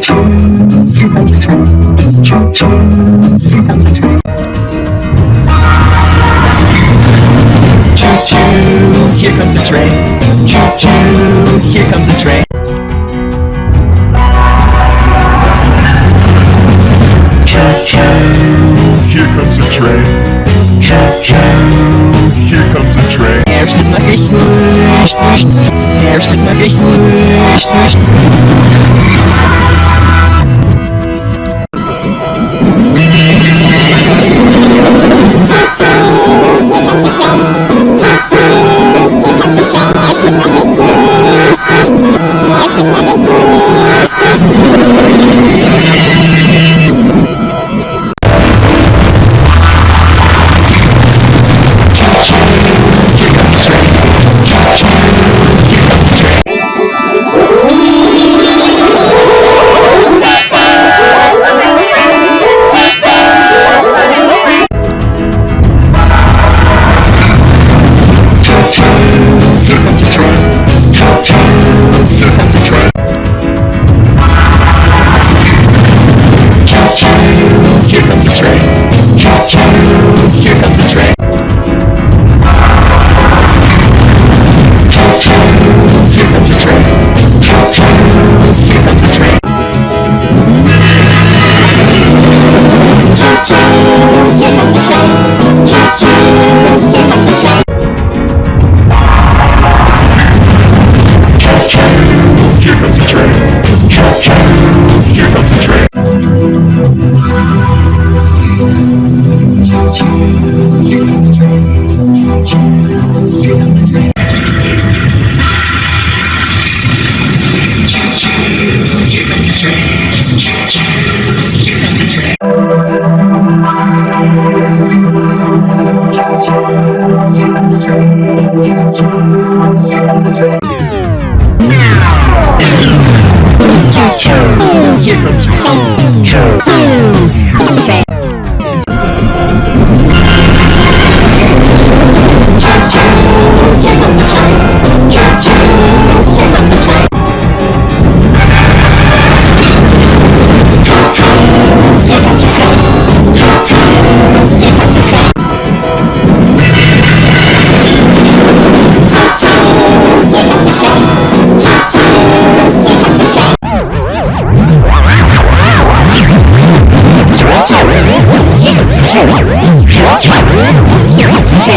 here comes a train. Choo-choo, here comes a train. Choo-choo, here comes a train. Choo-choo, here comes a train. Choo-choo, Hier comes a train. choo-choo. Hier comes a train. Erstes mag ich wusch, wusch. Erstes mag ich wusch, wusch. Here comes a train. Choo-choo, here comes a train. Choo-choo, here comes a train. Choo-choo, here comes a train. Choo-choo, here comes a train. Choo-choo, here comes a train. Choo-choo, here comes a train. Choo-choo, here comes a train. Here comes a train. Choo-choo, Here comes a train. choo-choo, here comes a train. Choo-choo, here comes a train. Choo-choo, here comes a train. Choo-choo, here comes a train. Choo-choo, here comes a train. Choo-choo, here comes a train. Choo-choo, here comes a train. Choo-choo, here comes a train.